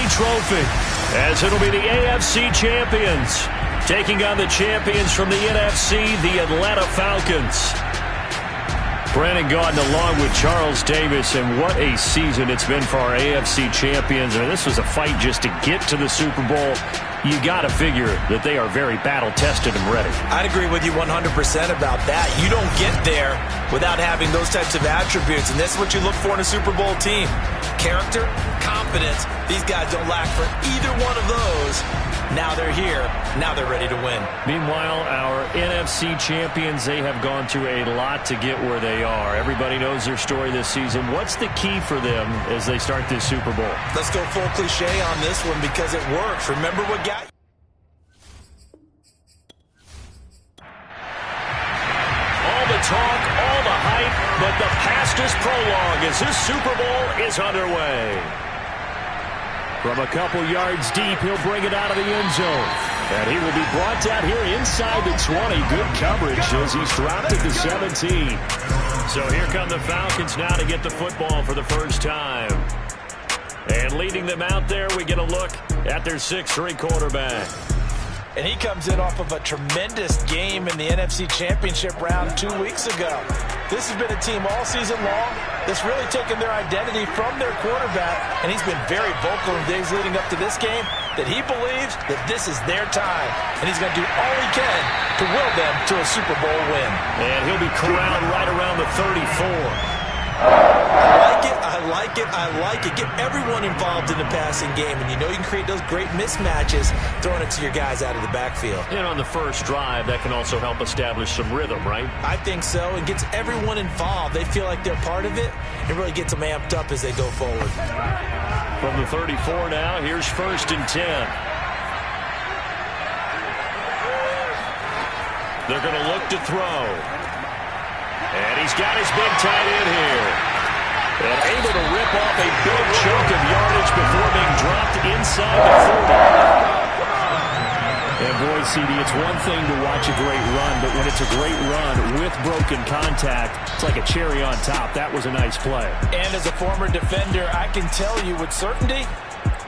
trophy, as it'll be the AFC champions taking on the champions from the NFC, the Atlanta Falcons. Brandon Gaudin along with Charles Davis, and what a season it's been for our AFC champions. I mean, this was a fight just to get to the Super Bowl. You got to figure that they are very battle-tested and ready. I'd agree with you 100% about that. You don't get there without having those types of attributes, and that's what you look for in a Super Bowl team. Character, confidence. These guys don't lack for either one of those. Now they're here. Now they're ready to win. Meanwhile, our NFC champions, they have gone through a lot to get where they are. Everybody knows their story this season. What's the key for them as they start this Super Bowl? Let's go full cliche on this one because it works. Remember what got you? All the talk, all the hype, but the past is prologue as this Super Bowl is underway. From a couple yards deep, he'll bring it out of the end zone. And he will be brought down here inside the 20. Good coverage as he's dropped at the 17. So here come the Falcons now to get the football for the first time. And leading them out there, we get a look at their 6'3" quarterback. And he comes in off of a tremendous game in the NFC Championship round 2 weeks ago. This has been a team all season long that's really taken their identity from their quarterback, and he's been very vocal in days leading up to this game that he believes that this is their time, and he's going to do all he can to will them to a Super Bowl win. And he'll be corralled right around the 34. I like it. Get everyone involved in the passing game, and you know you can create those great mismatches throwing it to your guys out of the backfield. And on the first drive, that can also help establish some rhythm, right? I think so. It gets everyone involved. They feel like they're part of it. It really gets them amped up as they go forward. From the 34 now, here's 1st and 10. They're going to look to throw. And he's got his big tight end here. And able to rip off a big chunk of yardage before being dropped inside the 40. And boy, CD, it's one thing to watch a great run, but when it's a great run with broken contact, it's like a cherry on top. That was a nice play. And as a former defender, I can tell you with certainty,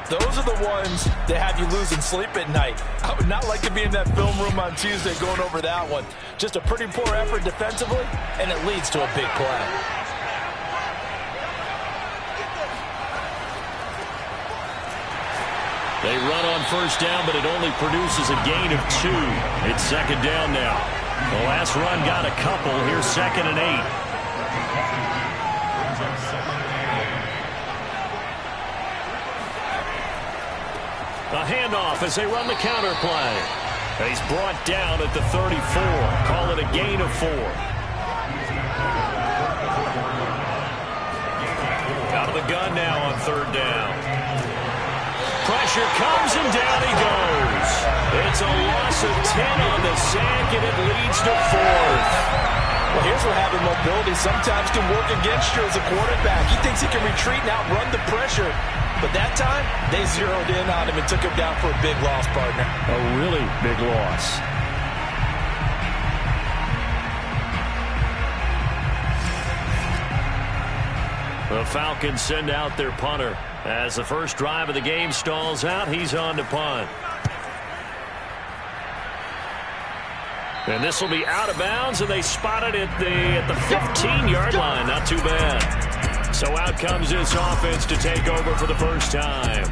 those are the ones that have you losing sleep at night. I would not like to be in that film room on Tuesday going over that one. Just a pretty poor effort defensively, and it leads to a big play. They run on first down, but it only produces a gain of 2. It's 2nd down now. The last run got a couple. Here's 2nd and 8. A handoff as they run the counter play. He's brought down at the 34. Call it a gain of 4. Out of the gun now on 3rd down. Pressure comes and down he goes. It's a loss of 10 on the sack, and it leads to 4th. Well, here's where having mobility sometimes can work against you as a quarterback. He thinks he can retreat and outrun the pressure. But that time, they zeroed in on him and took him down for a big loss, partner. A really big loss. The Falcons send out their punter. As the first drive of the game stalls out, he's on to punt. And this will be out of bounds, and they spot it at the 15-yard line. Not too bad. So out comes this offense to take over for the first time.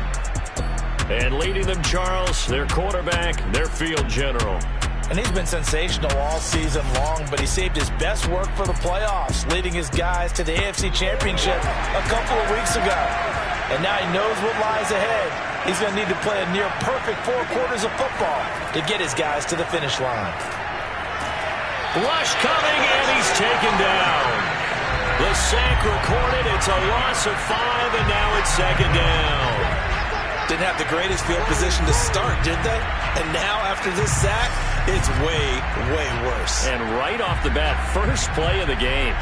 And leading them, Charles, their quarterback, their field general. And he's been sensational all season long, but he saved his best work for the playoffs, leading his guys to the AFC Championship a couple of weeks ago. And now he knows what lies ahead. He's going to need to play a near-perfect 4 quarters of football to get his guys to the finish line. Rush coming, and he's taken down. The sack recorded. It's a loss of 5, and now it's 2nd down. Didn't have the greatest field position to start, did they? And now, after this sack, it's way, way worse. And right off the bat, first play of the game.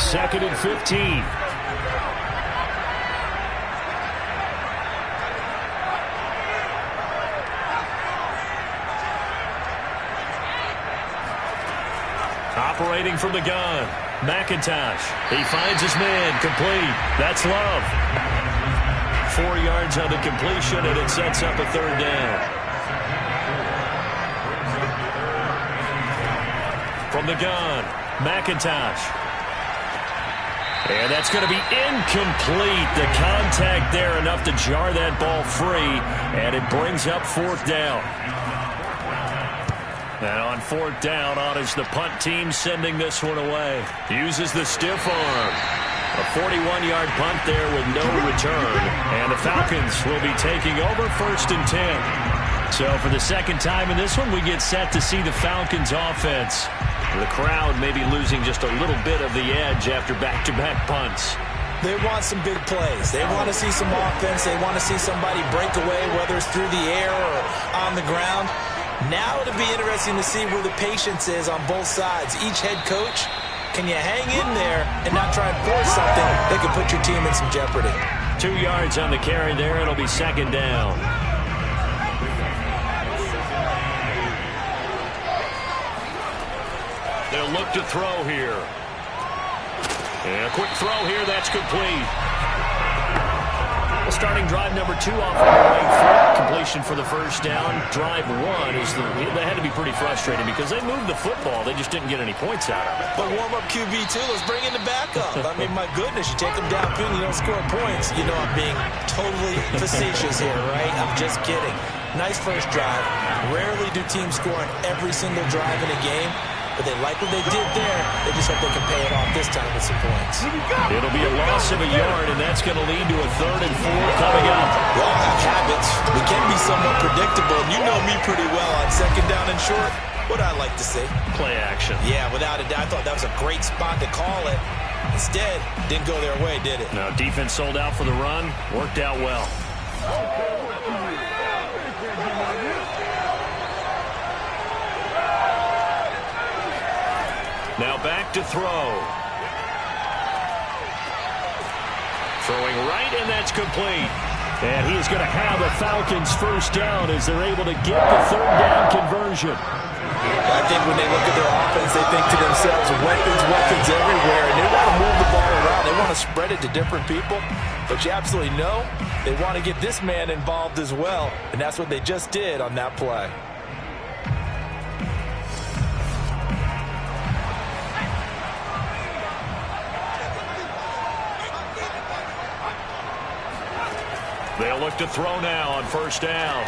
Second and 15. Operating from the gun, McIntosh. He finds his man, complete. That's Love. 4 yards on the completion, and it sets up a third down. From the gun, McIntosh. And that's going to be incomplete. The contact there enough to jar that ball free, and it brings up fourth down. And on fourth down, on is the punt team sending this one away. Uses the stiff arm. A 41-yard punt there with no return. And the Falcons will be taking over 1st and 10. So for the second time in this one, we get set to see the Falcons offense. The crowd may be losing just a little bit of the edge after back-to-back punts. They want some big plays. They want to see some offense. They want to see somebody break away, whether it's through the air or on the ground. Now it'll be interesting to see where the patience is on both sides. Each head coach, can you hang in there and not try and force something that could put your team in some jeopardy? 2 yards on the carry there. It'll be second down. They'll look to throw here. And a quick throw here. That's complete. Well, starting drive number 2 off on the right foot. Completion for the first down. Drive 1 is they had to be pretty frustrating because they moved the football. They just didn't get any points out of it. But warm-up QB2, let's bring in the backup. I mean, my goodness, you take them down, and you don't score points. You know I'm being totally facetious here, right? I'm just kidding. Nice first drive. Rarely do teams score on every single drive in a game. But they like what they did there. They just hope they can pay it off this time with some points. It'll be a loss of a yard, and that's going to lead to a 3rd and 4 coming up. We all have habits. We can be somewhat predictable. And you know me pretty well on 2nd down and short. What I like to see. Play action. Yeah, without a doubt. I thought that was a great spot to call it. Instead, didn't go their way, did it? No, defense sold out for the run. Worked out well. Now back to throw. Throwing right, and that's complete. And he's going to have a Falcons first down as they're able to get the 3rd down conversion. I think when they look at their offense, they think to themselves, weapons everywhere. And they want to move the ball around. They want to spread it to different people. But you absolutely know they want to get this man involved as well. And that's what they just did on that play. They'll look to throw now on first down.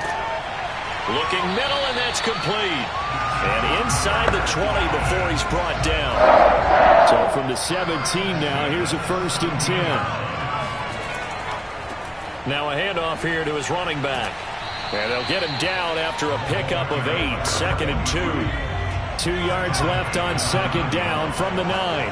Looking middle, and that's complete. And inside the 20 before he's brought down. So from the 17 now, here's a 1st and 10. Now a handoff here to his running back. And they'll get him down after a pickup of 8. 2nd and 2. 2 yards left on 2nd down from the 9.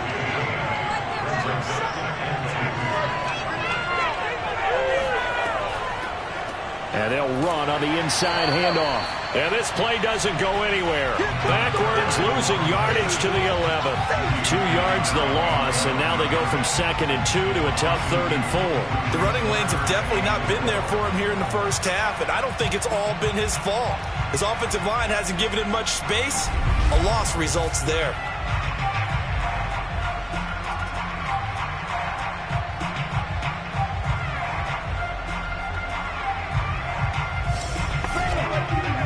And they'll run on the inside handoff. And this play doesn't go anywhere. Backwards, losing yardage to the 11. 2 yards the loss, and now they go from 2nd and 2 to a tough 3rd and 4. The running lanes have definitely not been there for him here in the first half, and I don't think it's all been his fault. His offensive line hasn't given him much space. A loss results there.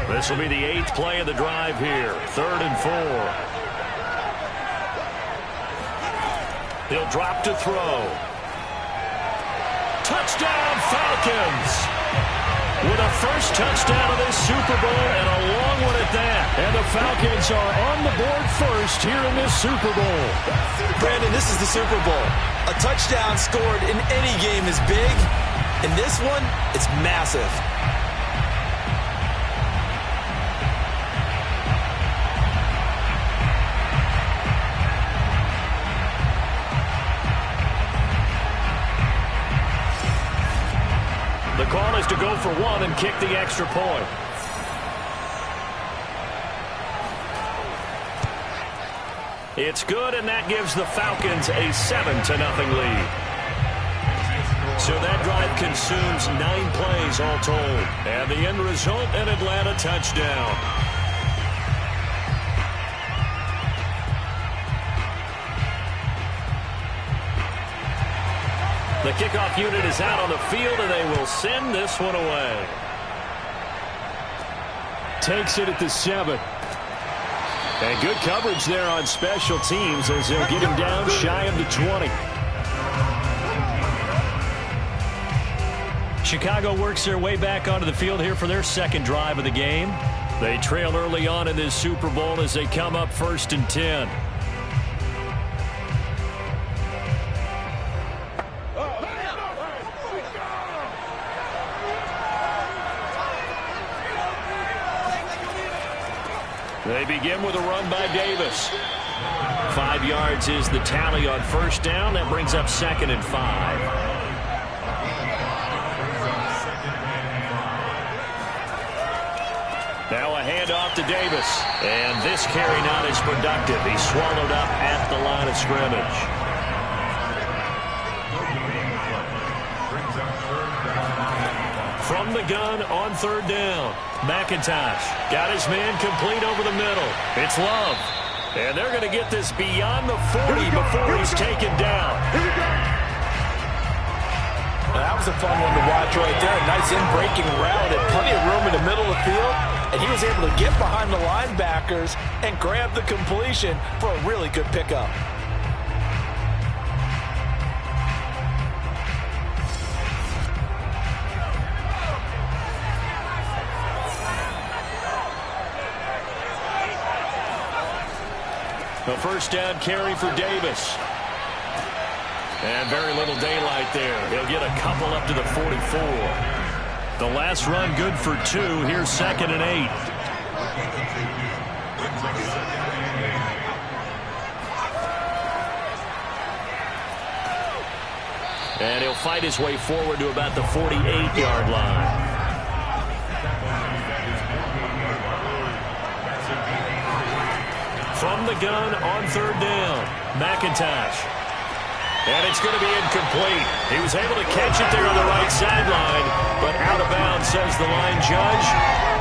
This will be the 8th play of the drive here. 3rd and 4. He'll drop to throw. Touchdown, Falcons! With a first touchdown of this Super Bowl, and a long one at that. And the Falcons are on the board first here in this Super Bowl. Brandon, this is the Super Bowl. A touchdown scored in any game is big. In this one, it's massive. The call is to go for 1 and kick the extra point. It's good, and that gives the Falcons a 7-0 lead. So that drive consumes 9 plays all told. And the end result, an Atlanta touchdown. The kickoff unit is out on the field, and they will send this one away. Takes it at the 7. And good coverage there on special teams as they'll get him down shy of the 20. Chicago works their way back onto the field here for their second drive of the game. They trail early on in this Super Bowl as they come up 1st and 10. They begin with a run by Davis. 5 yards is the tally on 1st down. That brings up 2nd and 5. Now a handoff to Davis. And this carry not as productive. He's swallowed up at the line of scrimmage. From the gun on 3rd down. McIntosh got his man complete over the middle. It's Love. And they're going to get this beyond the 40 before he's taken down. That was a fun one to watch right there. A nice in-breaking route and plenty of room in the middle of the field. And he was able to get behind the linebackers and grab the completion for a really good pickup. A 1st down carry for Davis. And very little daylight there. He'll get a couple up to the 44. The last run good for 2. Here's 2nd and 8. And he'll fight his way forward to about the 48-yard line. From the gun on 3rd down. McIntosh. And it's going to be incomplete. He was able to catch it there on the right sideline, but out of bounds, says the line judge.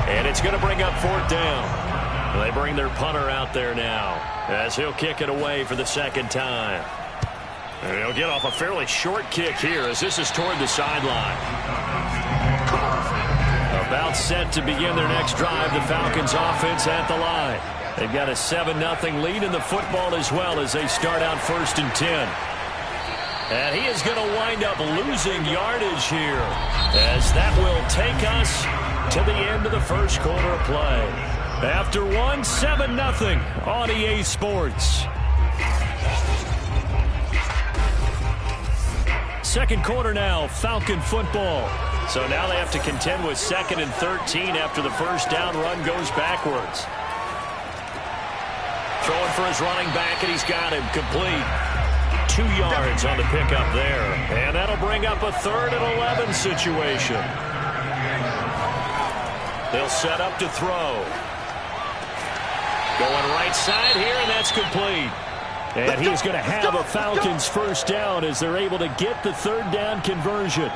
And it's going to bring up 4th down. They bring their punter out there now as he'll kick it away for the 2nd time. And he'll get off a fairly short kick here as this is toward the sideline. About set to begin their next drive, the Falcons offense at the line. They've got a 7-0 lead in the football as well as they start out 1st and 10. And he is going to wind up losing yardage here as that will take us to the end of the 1st quarter of play. After 7-0 on EA Sports. 2nd quarter now, Falcon football. So now they have to contend with 2nd and 13 after the 1st down run goes backwards. Throwing for his running back, and he's got him complete. 2 yards on the pickup there. And that'll bring up a 3rd and 11 situation. They'll set up to throw. Going right side here, and that's complete. And he's going to have a Falcons 1st down as they're able to get the 3rd down conversion.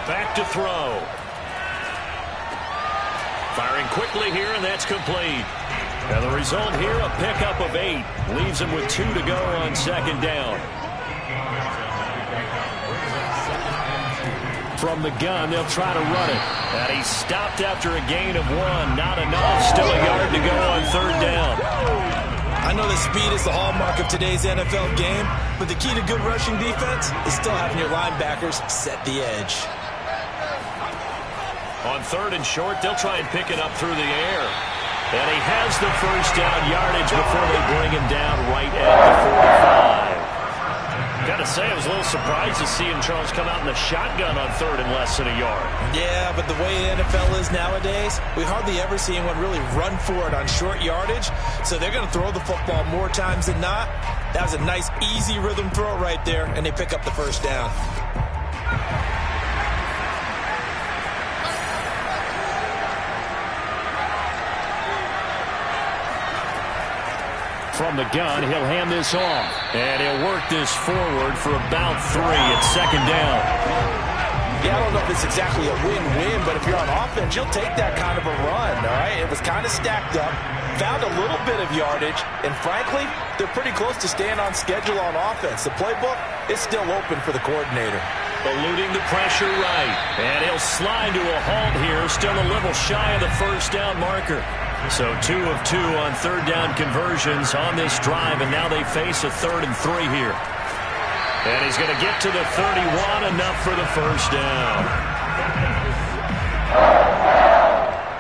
Back to throw. Firing quickly here, and that's complete. And the result here, a pickup of 8. Leaves him with 2 to go on 2nd down. From the gun, they'll try to run it. And he's stopped after a gain of 1. Not enough. Still a yard to go on 3rd down. I know that speed is the hallmark of today's NFL game, but the key to good rushing defense is still having your linebackers set the edge. On 3rd and short, they'll try and pick it up through the air. And he has the 1st down yardage before they bring him down right at the 45. Got to say, I was a little surprised to see him, Charles, come out in the shotgun on 3rd and less than a yard. Yeah, but the way the NFL is nowadays, we hardly ever see anyone really run for it on short yardage. So they're going to throw the football more times than not. That was a nice, easy rhythm throw right there, and they pick up the 1st down. From the gun, he'll hand this off. And he'll work this forward for about 3. It's second down. Yeah, I don't know if it's exactly a win-win, but if you're on offense, you'll take that kind of a run, all right? It was kind of stacked up, found a little bit of yardage, and frankly, they're pretty close to staying on schedule on offense. The playbook is still open for the coordinator. Eluding the pressure right, and he'll slide to a halt here, still a little shy of the first down marker. So 2 of 2 on third down conversions on this drive, and now they face a 3rd and 3 here. And he's going to get to the 31, enough for the first down.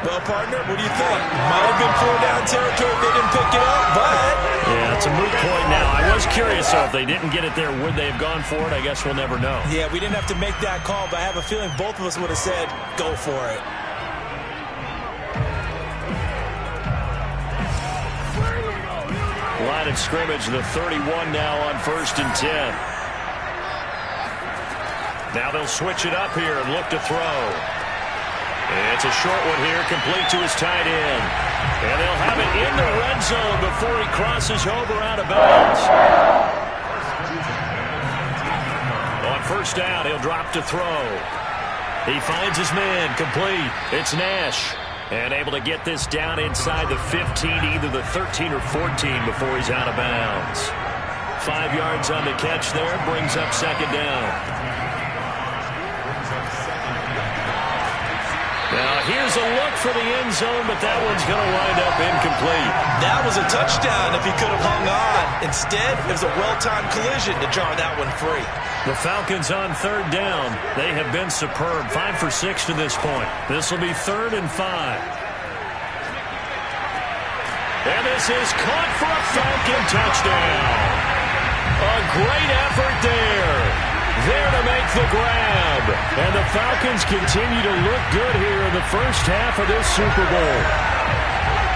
Well, partner, what do you think? Might have been 4-down territory if they didn't pick it up, but... Yeah, it's a moot point now. I was curious, so if they didn't get it there, would they have gone for it? I guess we'll never know. Yeah, we didn't have to make that call, but I have a feeling both of us would have said, go for it. Line of scrimmage, the 31 now on 1st and 10. Now they'll switch it up here and look to throw. It's a short one here, complete to his tight end. And they'll have it in the red zone before he crosses over out of bounds. On first down, he'll drop to throw. He finds his man, complete. It's Nash. And able to get this down inside the 15, either the 13 or 14 before he's out of bounds. 5 yards on the catch there, brings up second down. Now here's a look for the end zone, but that one's going to wind up incomplete. That was a touchdown if he could have hung on. Instead, it was a well-timed collision to jar that one free. The Falcons on third down. They have been superb. 5 for 6 to this point. This will be 3rd and 5. And this is caught for a Falcon touchdown. A great effort there. There to make the grab. And the Falcons continue to look good here in the first half of this Super Bowl.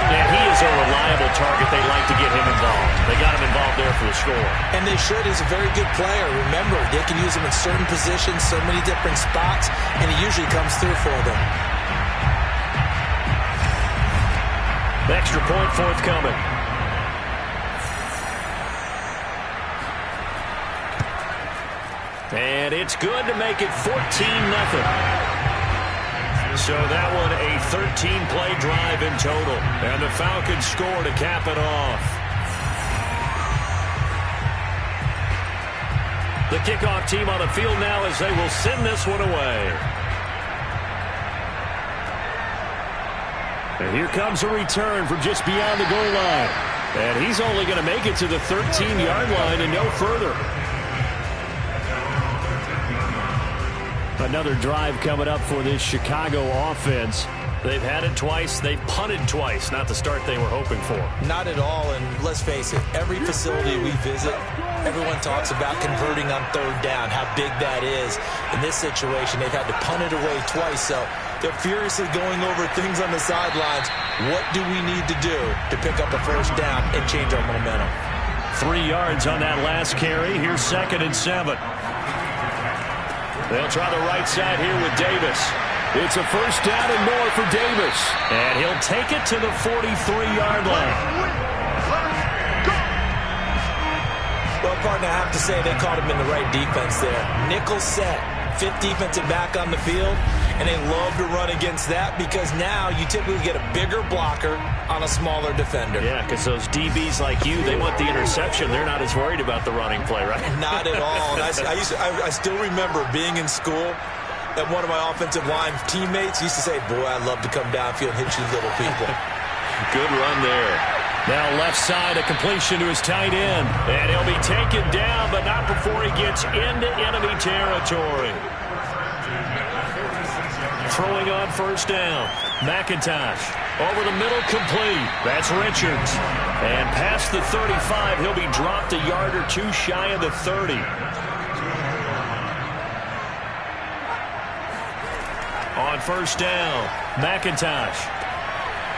And he is a reliable target. They like to get him involved. They got him involved there for the score. And they should. He's a very good player. Remember, they can use him in certain positions, so many different spots, and he usually comes through for them. Extra point forthcoming. And it's good to make it 14-0. So that one a 13-play drive in total. And the Falcons score to cap it off. The kickoff team on the field now as they will send this one away. And here comes a return from just beyond the goal line. And he's only going to make it to the 13-yard line and no further. Another drive coming up for this Chicago offense. They've had it twice. They've punted twice. Not the start they were hoping for. Not at all, and let's face it, every facility we visit, everyone talks about converting on third down, how big that is. In this situation, they've had to punt it away twice, so they're furiously going over things on the sidelines. What do we need to do to pick up a first down and change our momentum? 3 yards on that last carry. Here's 2nd and 7. They'll try the right side here with Davis. It's a first down and more for Davis. And he'll take it to the 43-yard line. Well, partner, I have to say they caught him in the right defense there. Nickel set. 5th defensive back on the field, and they love to run against that because now you typically get a bigger blocker on a smaller defender. Yeah, because those DBs like you, they want the interception. They're not as worried about the running play, right? Not at all. And I still remember being in school, and one of my offensive line teammates used to say, boy, I'd love to come downfield and hit you little people. Good run there. Now left side, a completion to his tight end. And he'll be taken down, but not before he gets into enemy territory. Throwing on first down. McIntosh over the middle, complete. That's Richards. And past the 35, he'll be dropped a yard or two shy of the 30. On first down, McIntosh.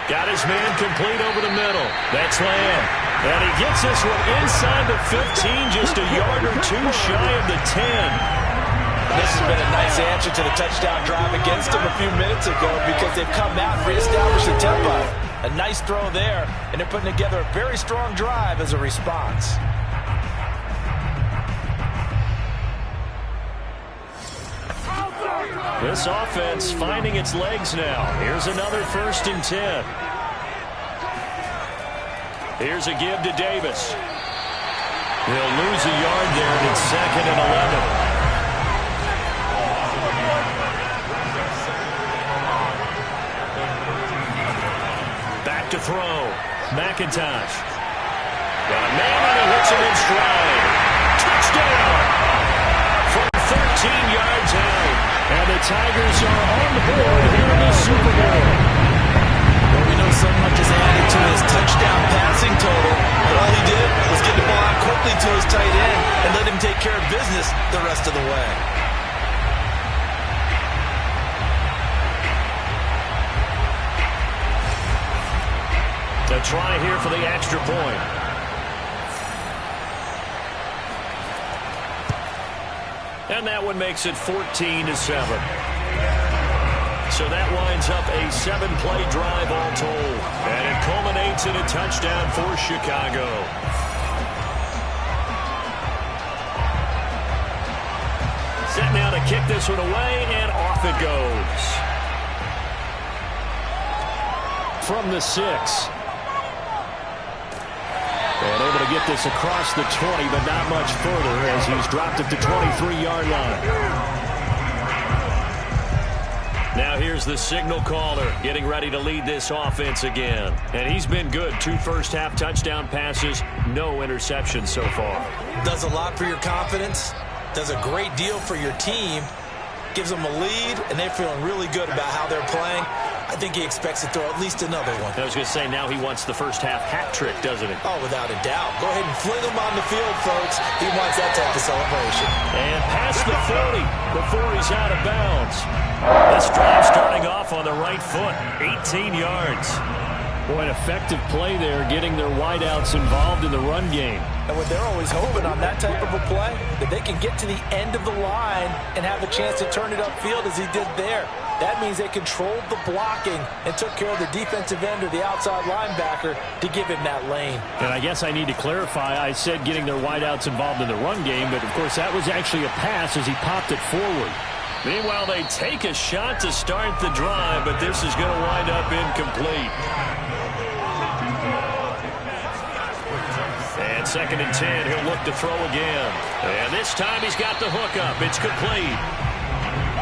Got his man complete over the middle. That's Lamb. And he gets this one inside the 15, just a yard or two shy of the 10. This has been a nice answer to the touchdown drive against him a few minutes ago because they've come out and reestablished the tempo. A nice throw there, and they're putting together a very strong drive as a response. This offense finding its legs now. Here's another 1st and 10. Here's a give to Davis. He'll lose a yard there, and it's 2nd and 11. Back to throw. McIntosh. Got a man, and he hits him in stride. Touchdown! From 13 yards out. And the Tigers are on the board here in the Super Bowl. Well, we know so much is added to his touchdown passing total, but all he did was get the ball out quickly to his tight end and let him take care of business the rest of the way. A try here for the extra point. And that one makes it 14-7. So that winds up a 7-play drive all told. And it culminates in a touchdown for Chicago. Set now to kick this one away, and off it goes. From the 6. And able to get this across the 20, but not much further as he's dropped it to 23-yard line. Now here's the signal caller getting ready to lead this offense again. And he's been good. 2 first-half touchdown passes, no interceptions so far. Does a lot for your confidence, does a great deal for your team, gives them a lead, and they're feeling really good about how they're playing. I think he expects to throw at least another one. I was going to say, now he wants the first-half hat trick, doesn't he? Oh, without a doubt. Go ahead and fling him on the field, folks. He wants that type of celebration. And past the 40 before he's out of bounds. This drive starting off on the right foot, 18 yards. Boy, an effective play there, getting their wideouts involved in the run game. And what they're always hoping on that type of a play, that they can get to the end of the line and have a chance to turn it upfield as he did there. That means they controlled the blocking and took care of the defensive end or the outside linebacker to give him that lane. And I guess I need to clarify, I said getting their wideouts involved in the run game, but of course that was actually a pass as he popped it forward. Meanwhile, they take a shot to start the drive, but this is going to wind up incomplete. And 2nd and 10, he'll look to throw again. And this time he's got the hook up. It's complete.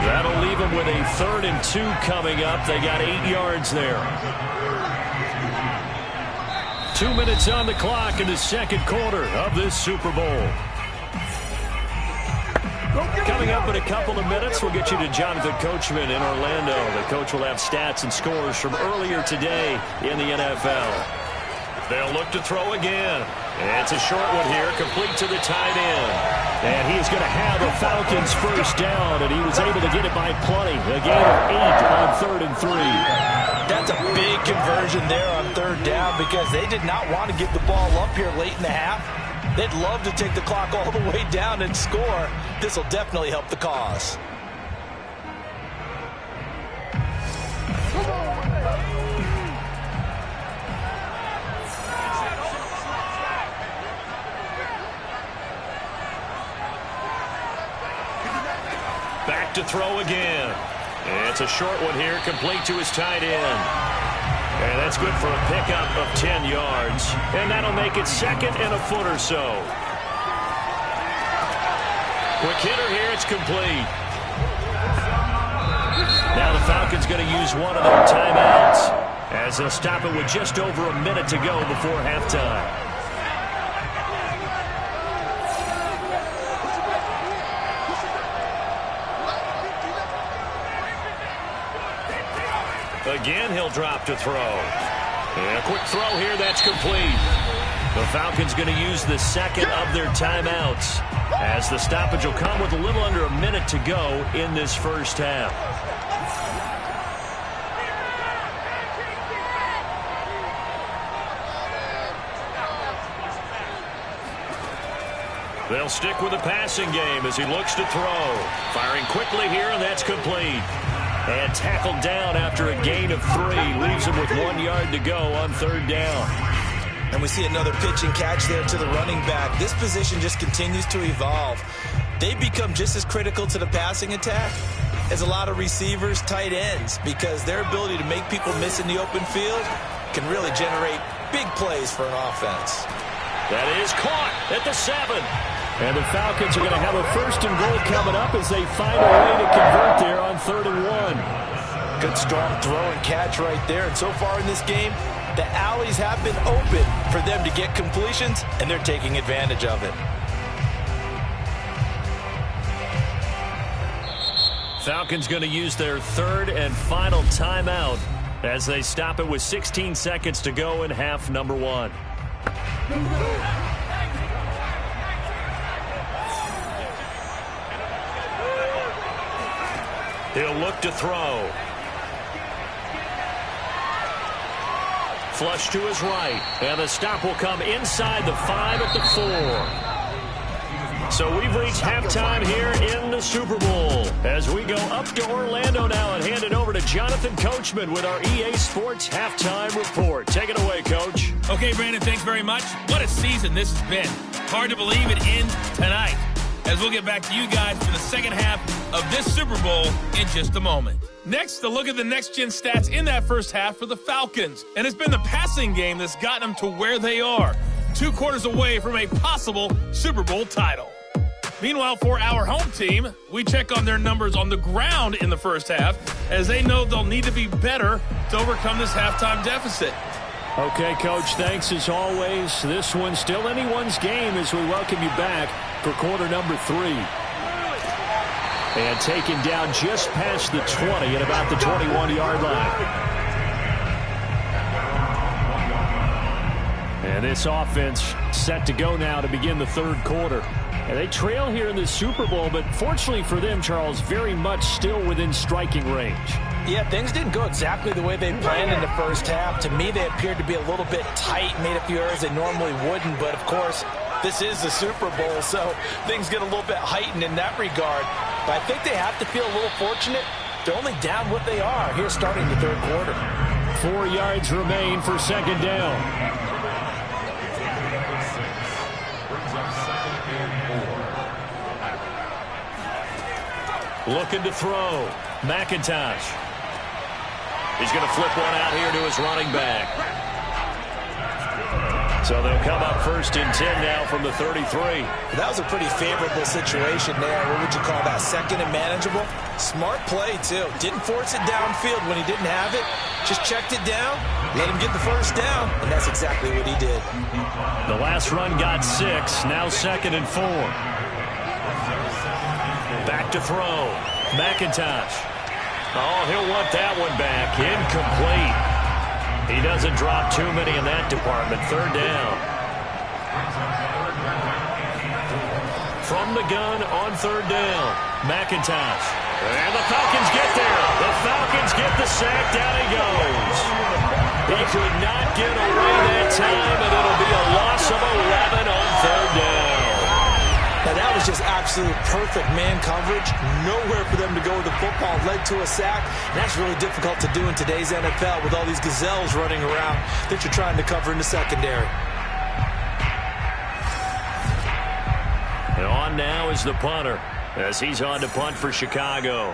That'll leave him with a 3rd and 2 coming up. They got 8 yards there. 2 minutes on the clock in the 2nd quarter of this Super Bowl. Coming up in a couple of minutes, we'll get you to Jonathan Coachman in Orlando. The coach will have stats and scores from earlier today in the NFL. They'll look to throw again. And it's a short one here, complete to the tight end. And he is going to have the Falcons first down, and he was able to get it by plenty. A gain of 8 on 3rd and 3. That's a big conversion there on 3rd down because they did not want to give the ball up here late in the half. They'd love to take the clock all the way down and score. This will definitely help the cause. Back to throw again. And it's a short one here, complete to his tight end. And that's good for a pickup of 10 yards. And that'll make it 2nd and a foot or so. Quick hitter here, it's complete. Now the Falcons going to use one of their timeouts as they'll stop it with just over a minute to go before halftime. Again, he'll drop to throw. And a quick throw here, that's complete. The Falcons going to use the 2nd of their timeouts as the stoppage will come with a little under a minute to go in this first half. They'll stick with the passing game as he looks to throw. Firing quickly here, and that's complete. And tackled down after a gain of 3. Leaves him with 1 yard to go on 3rd down. And we see another pitch and catch there to the running back. This position just continues to evolve. They become just as critical to the passing attack as a lot of receivers, tight ends, because their ability to make people miss in the open field can really generate big plays for an offense. That is caught at the 7. And the Falcons are going to have a 1st and goal coming up as they find a way to convert there on 3rd and 1. Good strong throw and catch right there. And so far in this game, the alleys have been open for them to get completions, and they're taking advantage of it. Falcons going to use their 3rd and final timeout as they stop it with 16 seconds to go in half number 1. He'll look to throw. Flush to his right. And the stop will come inside the 5 at the 4. So we've reached halftime here in the Super Bowl as we go up to Orlando now and hand it over to Jonathan Coachman with our EA Sports Halftime Report. Take it away, Coach. Okay, Brandon, thanks very much. What a season this has been. Hard to believe it ends tonight, as we'll get back to you guys for the second half of this Super Bowl in just a moment. Next, a look at the next-gen stats in that first half for the Falcons. And it's been the passing game that's gotten them to where they are, 2 quarters away from a possible Super Bowl title. Meanwhile, for our home team, we check on their numbers on the ground in the first half, as they know they'll need to be better to overcome this halftime deficit. Okay, Coach, thanks as always. This one's still anyone's game as we welcome you back for quarter number 3. And taken down just past the 20 at about the 21-yard line. And this offense set to go now to begin the 3rd quarter. And they trail here in the Super Bowl, but fortunately for them, Charles, very much still within striking range. Yeah, things didn't go exactly the way they planned in the first half. To me, they appeared to be a little bit tight, made a few errors they normally wouldn't. But, of course, this is the Super Bowl, so things get a little bit heightened in that regard. But I think they have to feel a little fortunate. They're only down what they are here starting the 3rd quarter. 4 yards remain for 2nd down. Looking to throw. McIntosh. He's going to flip one out here to his running back. So they'll come up 1st and 10 now from the 33. That was a pretty favorable situation there. What would you call that? 2nd and manageable? Smart play, too. Didn't force it downfield when he didn't have it. Just checked it down, let him get the 1st down, and that's exactly what he did. The last run got 6. Now 2nd and 4. Back to throw. McIntosh. Oh, he'll want that one back. Incomplete. He doesn't drop too many in that department. 3rd down. From the gun on 3rd down. McIntosh. And the Falcons get there. The Falcons get the sack. Down he goes. He could not get away that time, and it'll be a loss of 11 on 3rd down. Now, that was just absolute perfect man coverage. Nowhere for them to go with the football. Led to a sack. And that's really difficult to do in today's NFL with all these gazelles running around that you're trying to cover in the secondary. And on now is the punter as he's on to punt for Chicago.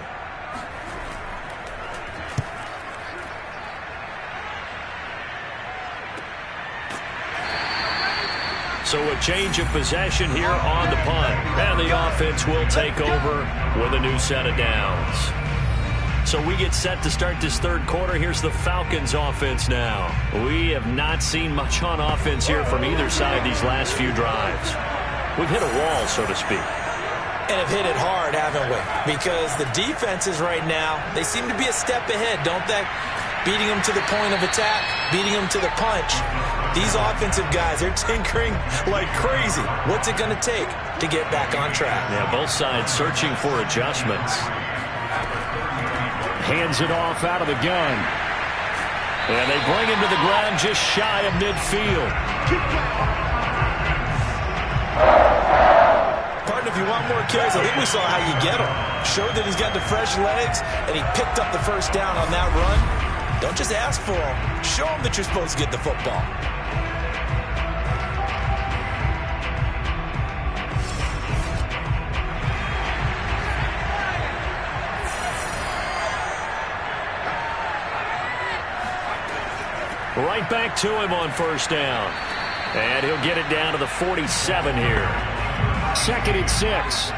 So a change of possession here on the punt. And the offense will take over with a new set of downs. So we get set to start this 3rd quarter. Here's the Falcons offense now. We have not seen much on offense here from either side these last few drives. We've hit a wall, so to speak. And have hit it hard, haven't we? Because the defenses right now, they seem to be a step ahead, don't they? Beating them to the point of attack, beating them to the punch. These offensive guys, they're tinkering like crazy. What's it going to take to get back on track? Yeah, both sides searching for adjustments. Hands it off out of the gun. And they bring him to the ground just shy of midfield. Partner, if you want more carries, I think we saw how you get them. Showed that he's got the fresh legs, and he picked up the first down on that run. Don't just ask for them. Show them that you're supposed to get the football. Right back to him on first down. And he'll get it down to the 47 here. 2nd and 6.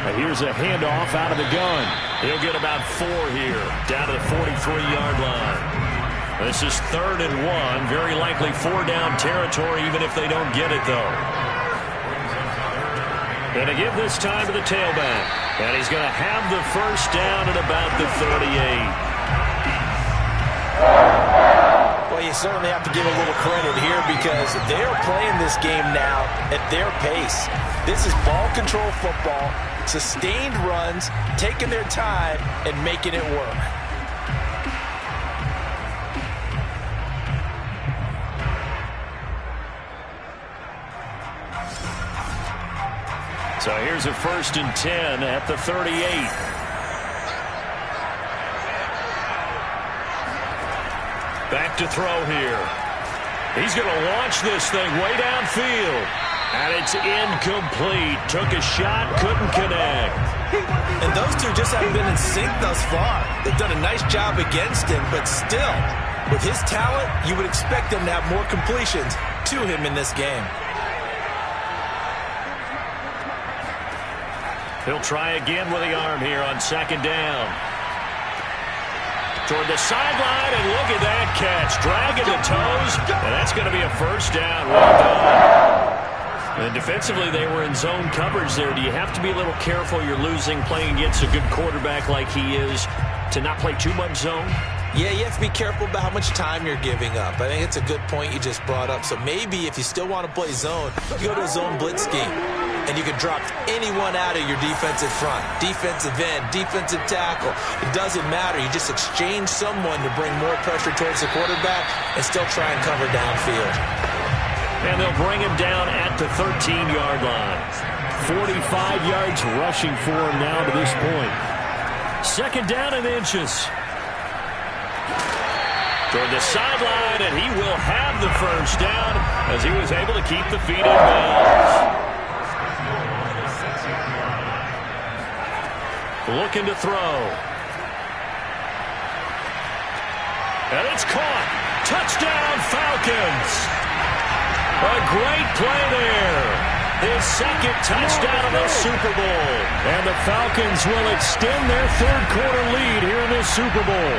And here's a handoff out of the gun. He'll get about 4 here, down to the 43-yard line. This is 3rd and 1. Very likely 4-down territory, even if they don't get it, though. And to give this time to the tailback. And he's going to have the first down at about the 38. Well, you certainly have to give a little credit here because they're playing this game now at their pace. This is ball control football, sustained runs, taking their time and making it work. So here's a 1st and 10 at the 38. Back to throw here. He's going to launch this thing way downfield. And it's incomplete. Took a shot, couldn't connect. And those two just haven't been in sync thus far. They've done a nice job against him, but still, with his talent, you would expect them to have more completions to him in this game. He'll try again with the arm here on 2nd down. Toward the sideline, and look at that catch. Dragging the toes, and that's going to be a first down. Well done. And defensively, they were in zone coverage there. Do you have to be a little careful? You're losing, playing against a good quarterback like he is, to not play too much zone? Yeah, you have to be careful about how much time you're giving up. I think it's a good point you just brought up. So maybe if you still want to play zone, you go to a zone blitz scheme. And you can drop anyone out of your defensive front. Defensive end, defensive tackle. It doesn't matter. You just exchange someone to bring more pressure towards the quarterback and still try and cover downfield. And they'll bring him down at the 13-yard line. 45 yards rushing for him now to this point. 2nd down and inches. Toward the sideline, and he will have the first down as he was able to keep the feet in bounds. Looking to throw. And it's caught. Touchdown, Falcons. A great play there. His 2nd touchdown of the Super Bowl. And the Falcons will extend their 3rd quarter lead here in this Super Bowl.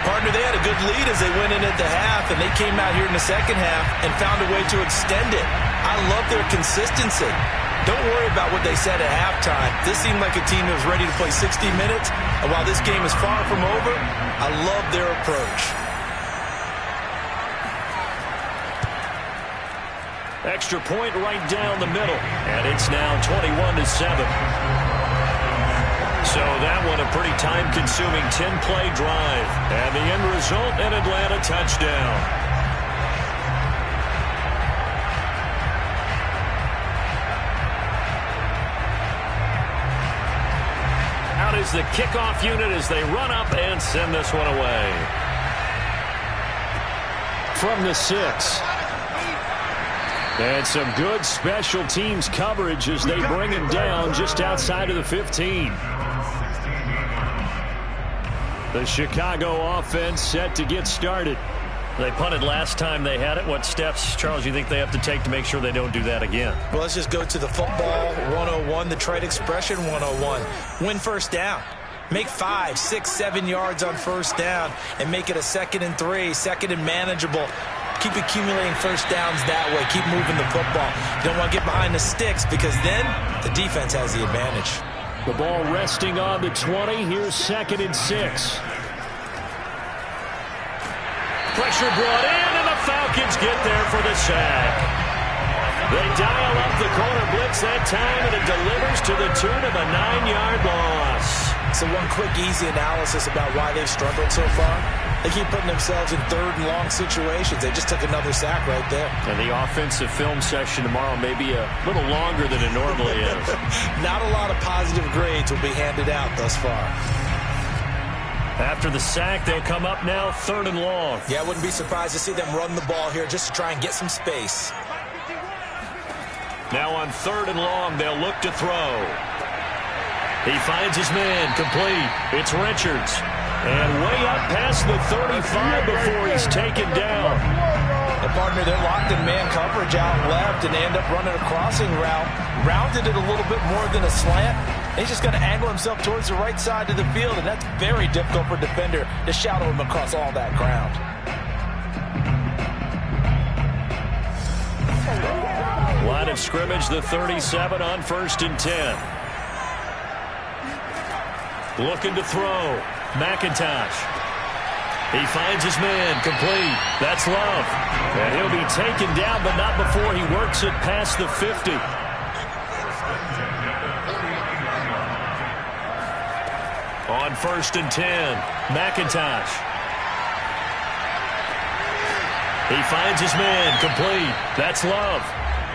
Partner, they had a good lead as they went in at the half, and they came out here in the 2nd half and found a way to extend it. I love their consistency. Don't worry about what they said at halftime. This seemed like a team that was ready to play 60 minutes. And while this game is far from over, I love their approach. Extra point right down the middle. And it's now 21-7. So that one a pretty time-consuming 10-play drive. And the end result, an Atlanta touchdown. Is the kickoff unit as they run up and send this one away. From the 6. And some good special teams coverage as they bring him down just outside of the 15. The Chicago offense set to get started. They punted last time they had it. What steps, Charles, you think they have to take to make sure they don't do that again? Well, let's just go to the football 101, the trade expression 101. Win first down. Make 5, 6, 7 yards on first down and make it a 2nd and 3, 2nd and manageable. Keep accumulating first downs that way. Keep moving the football. You don't want to get behind the sticks because then the defense has the advantage. The ball resting on the 20. Here's 2nd and 6. Pressure brought in, and the Falcons get there for the sack. They dial up the corner blitz that time, and it delivers to the tune of a 9-yard loss. So one quick, easy analysis about why they've struggled so far. They keep putting themselves in third and long situations. They just took another sack right there. And the offensive film session tomorrow may be a little longer than it normally is. Not a lot of positive grades will be handed out thus far. After the sack, they'll come up now third and long. Yeah, I wouldn't be surprised to see them run the ball here just to try and get some space. Now on third and long, they'll look to throw. He finds his man, complete. It's Richards. And way up past the 35 before he's taken down. And partner, they're locked in man coverage out left, and they end up running a crossing route. Rounded it a little bit more than a slant. He's just going to angle himself towards the right side of the field, and that's very difficult for a defender to shadow him across all that ground. Line of scrimmage, the 37 on 1st and 10. Looking to throw. McIntosh. He finds his man, complete. That's Love. And he'll be taken down, but not before he works it past the 50. On 1st and 10, McIntosh. He finds his man, complete. That's Love.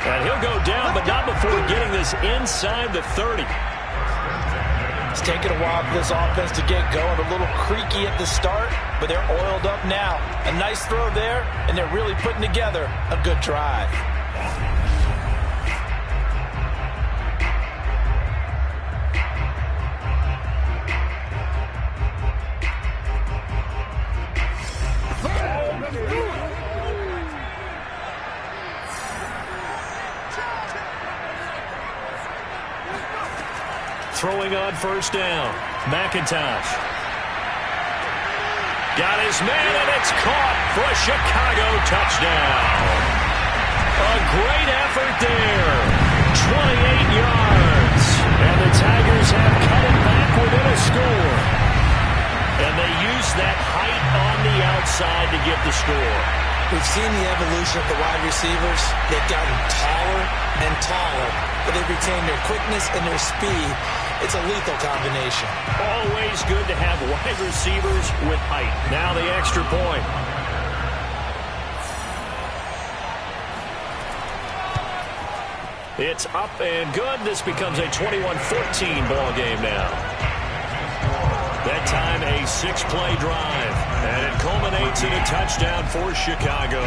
And he'll go down, but not before getting this inside the 30. It's taken a while for this offense to get going. A little creaky at the start, but they're oiled up now. A nice throw there, and they're really putting together a good drive. Throwing on 1st down. McIntosh. Got his man, and it's caught for a Chicago touchdown. A great effort there. 28 yards. And the Tigers have cut it back within a score. And they use that height on the outside to get the score. We've seen the evolution of the wide receivers. They've gotten taller and taller, but they've retained their quickness and their speed. It's a lethal combination. Always good to have wide receivers with height. Now the extra point. It's up and good. This becomes a 21-14 ball game now. That time a 6-play drive. And it culminates in a touchdown for Chicago.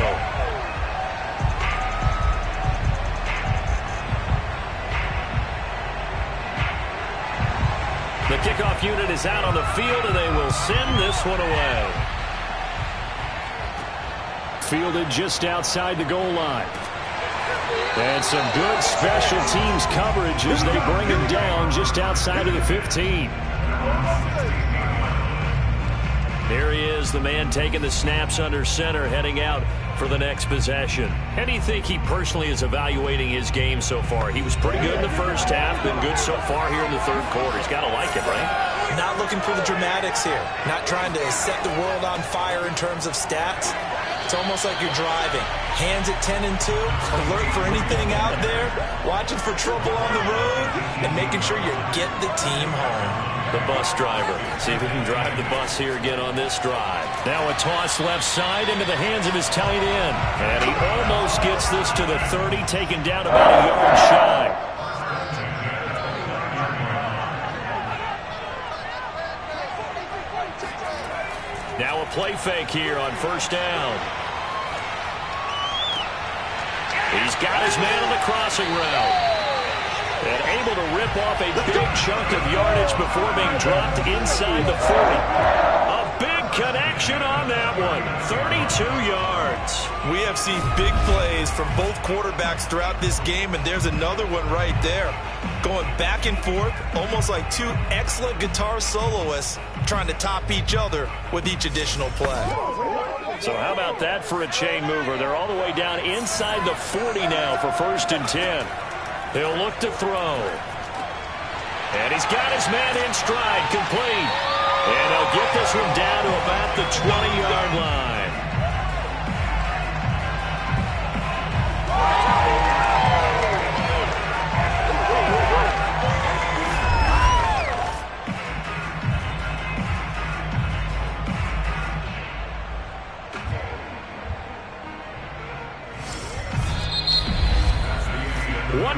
The kickoff unit is out on the field, and they will send this one away. Fielded just outside the goal line. And some good special teams coverage as they bring him down just outside of the 15. There he is, the man taking the snaps under center, heading out for the next possession. How do you think he personally is evaluating his game so far? He was pretty good in the first half, been good so far here in the third quarter. He's got to like it, right? Not looking for the dramatics here. Not trying to set the world on fire in terms of stats. It's almost like you're driving. Hands at 10 and 2, alert for anything out there, watching for trouble on the road, and making sure you get the team home. The bus driver. See if he can drive the bus here again on this drive. Now a toss left side into the hands of his tight end. And he almost gets this to the 30, taken down about a yard shy. Now a play fake here on 1st down. He's got his man on the crossing route. And able to rip off a big chunk of yardage before being dropped inside the 40. A big connection on that one. 32 yards. We have seen big plays from both quarterbacks throughout this game, and there's another one right there. Going back and forth, almost like two excellent guitar soloists trying to top each other with each additional play. So how about that for a chain mover? They're all the way down inside the 40 now for 1st and 10. He'll look to throw. And he's got his man in stride, complete. And he'll get this one down to about the 20-yard line.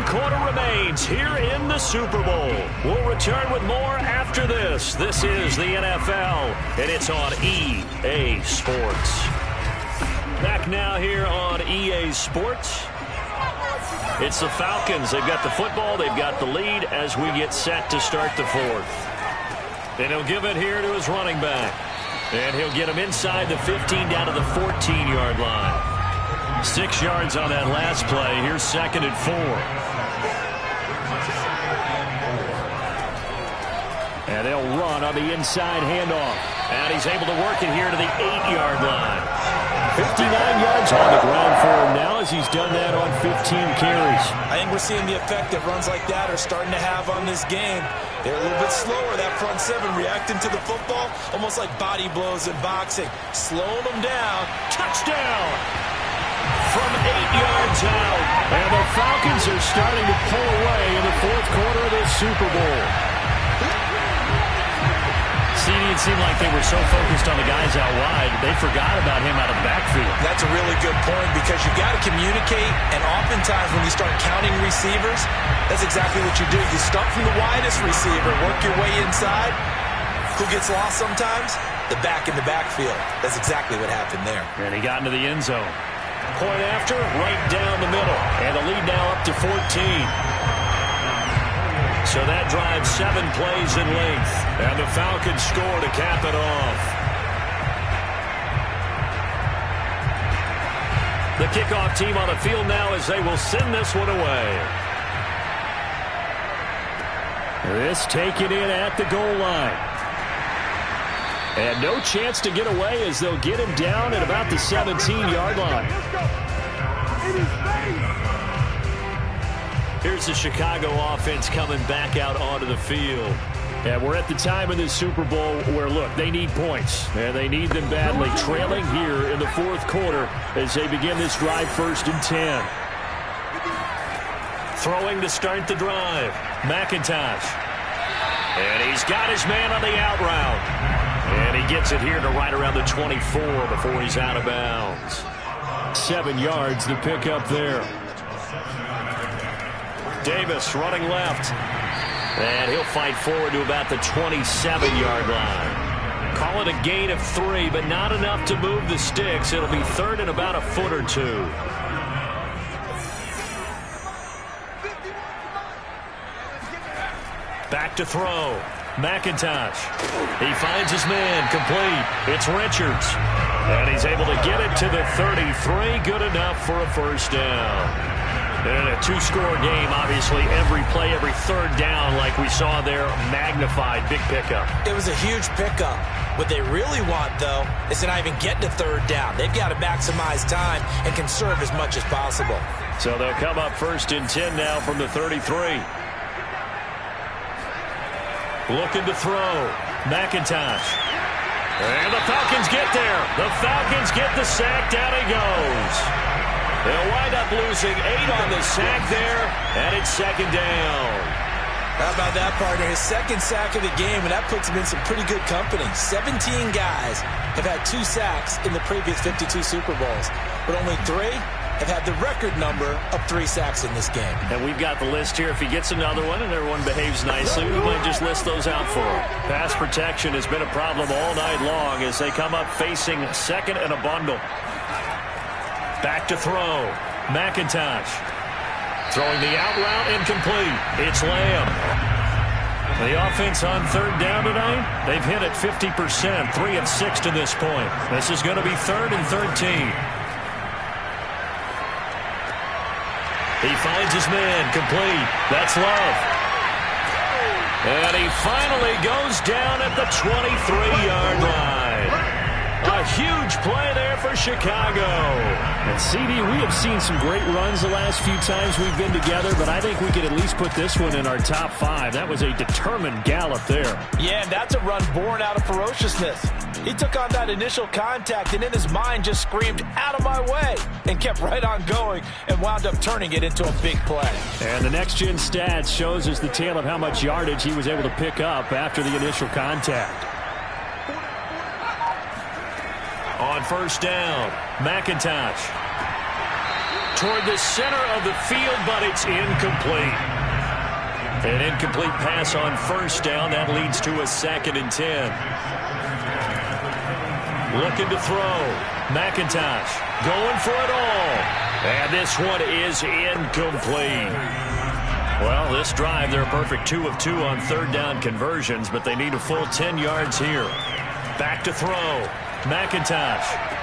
quarter remains here in the Super Bowl. We'll return with more after this. This is the NFL, and it's on EA Sports. Back now here on EA Sports. It's the Falcons. They've got the football. They've got the lead as we get set to start the fourth. And he'll give it here to his running back. And he'll get him inside the 15 down to the 14-yard line. 6 yards on that last play. Here's 2nd and 4. And they'll run on the inside handoff. And he's able to work it here to the 8-yard line. 59 yards on the ground for him now as he's done that on 15 carries. I think we're seeing the effect that runs like that are starting to have on this game. They're a little bit slower, that front seven, reacting to the football, almost like body blows in boxing. Slowing them down. Touchdown! From 8 yards out. And the Falcons are starting to pull away in the fourth quarter of this Super Bowl. It seemed like they were so focused on the guys out wide, they forgot about him out of the backfield. That's a really good point because you got to communicate, and oftentimes when you start counting receivers, that's exactly what you do. You start from the widest receiver, work your way inside. Who gets lost sometimes? The back in the backfield. That's exactly what happened there. And he got into the end zone. Point after, right down the middle. And the lead now up to 14. So that drives 7 plays in length. And the Falcons score to cap it off. The kickoff team on the field now as they will send this one away. This taken in at the goal line. And no chance to get away as they'll get him down at about the 17-yard line. Here's the Chicago offense coming back out onto the field. And we're at the time in this Super Bowl where, look, they need points. And they need them badly, trailing here in the fourth quarter as they begin this drive 1st and 10. Throwing to start the drive. McIntosh. And he's got his man on the out route. And he gets it here to right around the 24 before he's out of bounds. 7 yards to pick up there. Davis running left. And he'll fight forward to about the 27-yard line. Call it a gain of 3, but not enough to move the sticks. It'll be 3rd and about a foot or 2. Back to throw. McIntosh. He finds his man complete. It's Richards. And he's able to get it to the 33. Good enough for a first down. And a 2-score game, obviously, every play, every third down, like we saw there, magnified, big pickup. It was a huge pickup. What they really want, though, is to not even get to 3rd down. They've got to maximize time and conserve as much as possible. So they'll come up 1st and 10 now from the 33. Looking to throw. McIntosh. And the Falcons get there. The Falcons get the sack. Down he goes. They'll wind up losing 8 on the sack there, and it's 2nd down. How about that, partner? His 2nd sack of the game, and that puts him in some pretty good company. 17 guys have had 2 sacks in the previous 52 Super Bowls, but only 3 have had the record number of 3 sacks in this game. And we've got the list here. If he gets another one and everyone behaves nicely, we might just list those out for him. Pass protection has been a problem all night long as they come up facing 2nd and a bundle. Back to throw. McIntosh. Throwing the out route incomplete. It's Lamb. The offense on 3rd down tonight, they've hit it 50%, 3 of 6 to this point. This is going to be 3rd and 13. He finds his man complete. That's Love. And he finally goes down at the 23-yard line. A huge play there for Chicago. And CD, we have seen some great runs the last few times we've been together, but I think we could at least put this one in our top 5. That was a determined gallop there. Yeah, and that's a run born out of ferociousness. He took on that initial contact and in his mind just screamed, "Out of my way," and kept right on going and wound up turning it into a big play. And the next-gen stats shows us the tale of how much yardage he was able to pick up after the initial contact. On 1st down, McIntosh. toward the center of the field, but it's incomplete. An incomplete pass on first down. That leads to a 2nd and 10. Looking to throw. McIntosh going for it all. And this one is incomplete. Well, this drive, they're a perfect 2 of 2 on 3rd down conversions, but they need a full 10 yards here. Back to throw. McIntosh.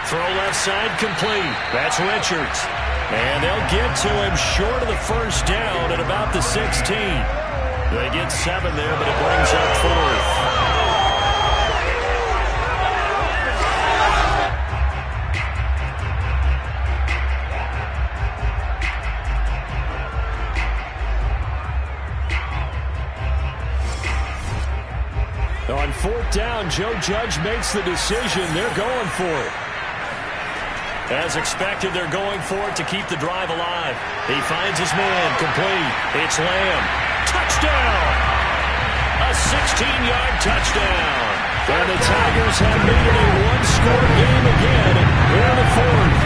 Throw left side, complete. That's Richards. And they'll get to him short of the first down at about the 16. They get 7 there, but it brings up 4th. On 4th down, Joe Judge makes the decision. They're going for it. As expected, they're going for it to keep the drive alive. He finds his man, complete. It's Lamb. Touchdown! A 16-yard touchdown. And the Tigers have made it a one-score game again here in the 4th.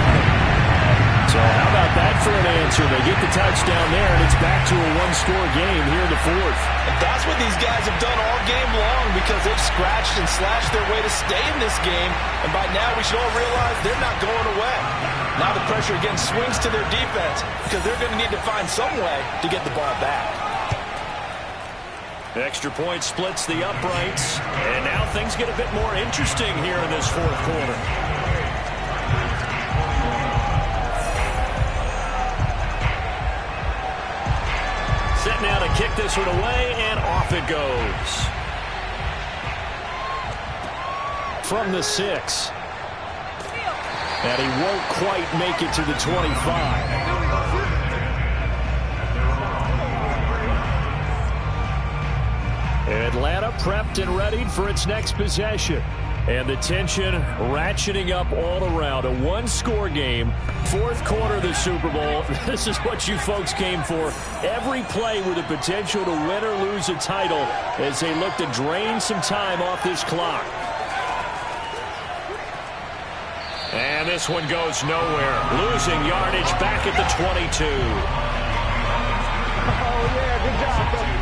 So how about that for an answer? They get the touchdown there, and it's back to a one-score game here in the 4th. And that's what these guys have done all game long because they've scratched and slashed their way to stay in this game. And by now, we should all realize they're not going away. Now the pressure again swings to their defense because they're going to need to find some way to get the ball back. Extra point splits the uprights. And now things get a bit more interesting here in this 4th quarter. Set now to kick this one away, and off it goes. From the 6. And he won't quite make it to the 25. Atlanta prepped and readied for its next possession. And the tension ratcheting up all around. A one-score game. 4th quarter of the Super Bowl. This is what you folks came for. Every play with the potential to win or lose a title as they look to drain some time off this clock. And this one goes nowhere. Losing yardage back at the 22.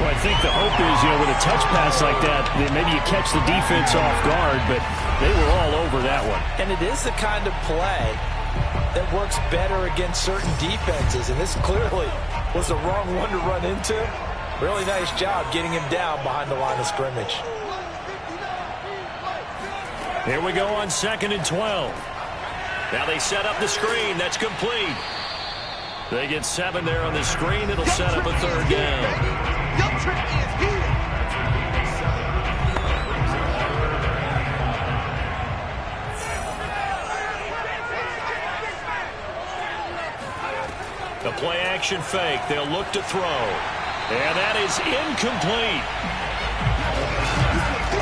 Well, I think the hope is, with a touch pass like that, maybe you catch the defense off guard, but they were all over that one. And it is the kind of play that works better against certain defenses, and this clearly was the wrong one to run into. Really nice job getting him down behind the line of scrimmage. Here we go on 2nd and 12. Now they set up the screen. That's complete. They get 7 there on the screen. It'll set up a 3rd down. The play action fake. They'll look to throw. And that is incomplete.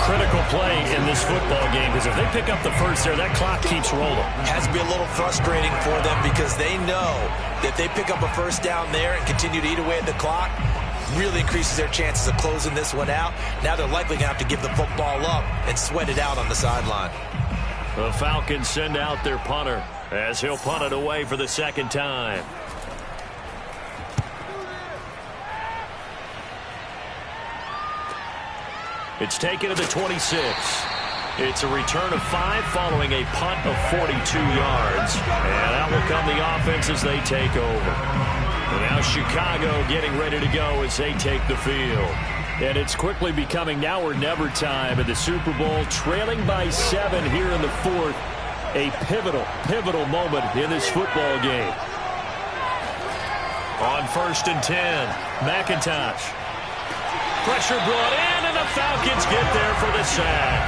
Critical play in this football game because if they pick up the first there, that clock keeps rolling. Has to be a little frustrating for them because they know that if they pick up a first down there and continue to eat away at the clock, really increases their chances of closing this one out. Now they're likely going to have to give the football up and sweat it out on the sideline. The Falcons send out their punter as he'll punt it away for the 2nd time. It's taken to the 26. It's a return of 5 following a punt of 42 yards. And out will come the offense as they take over. And now Chicago getting ready to go as they take the field. And it's quickly becoming now or never time in the Super Bowl, trailing by 7 here in the 4th. A pivotal moment in this football game. On 1st and 10, McIntosh. Pressure brought in, and the Falcons get there for the sack.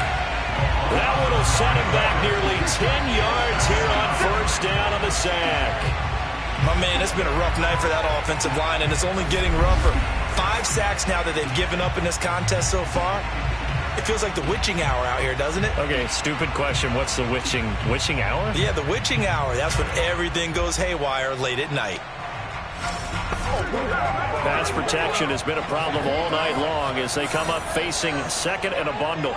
That one will set him back nearly 10 yards here on 1st down on the sack. My man, it's been a rough night for that offensive line, and it's only getting rougher. 5 sacks now that they've given up in this contest so far. It feels like the witching hour out here, doesn't it? Okay, stupid question. What's the witching hour? Yeah, the witching hour. That's when everything goes haywire late at night. Pass protection has been a problem all night long as they come up facing 2nd and a bundle.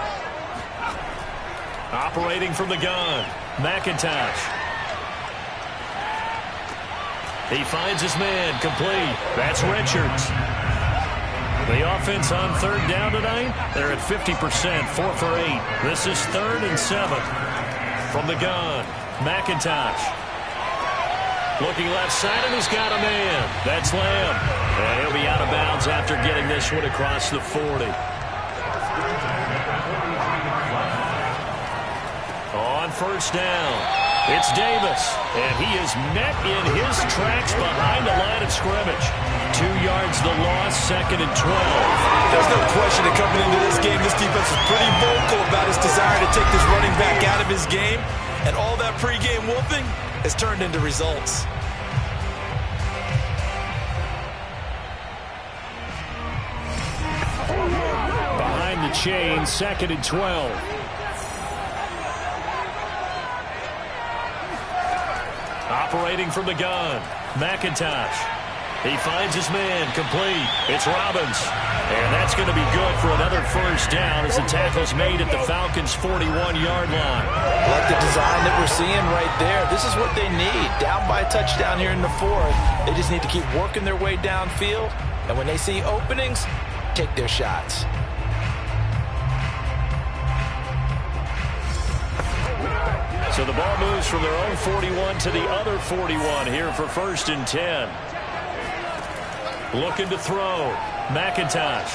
Operating from the gun, McIntosh. He finds his man, complete. That's Richards. The offense on third down tonight, they're at 50%, 4 for 8. This is 3rd and 7. From the gun, McIntosh. Looking left side, and he's got a man. That's Lamb. And he'll be out of bounds after getting this one across the 40. On first down, it's Davis. And he is met in his tracks behind the line of scrimmage. 2 yards the loss, 2nd and 12. There's no question that coming into this game, this defense is pretty vocal about his desire to take this running back out of his game. And all that pregame wolfing has turned into results. Behind the chain, 2nd and 12. Operating from the gun, McIntosh. He finds his man, complete. It's Robbins. And that's going to be good for another first down as the tackle's made at the Falcons' 41-yard line. I like the design that we're seeing right there. This is what they need. Down by a touchdown here in the 4th. They just need to keep working their way downfield. And when they see openings, take their shots. So the ball moves from their own 41 to the other 41 here for 1st and 10. Looking to throw. McIntosh.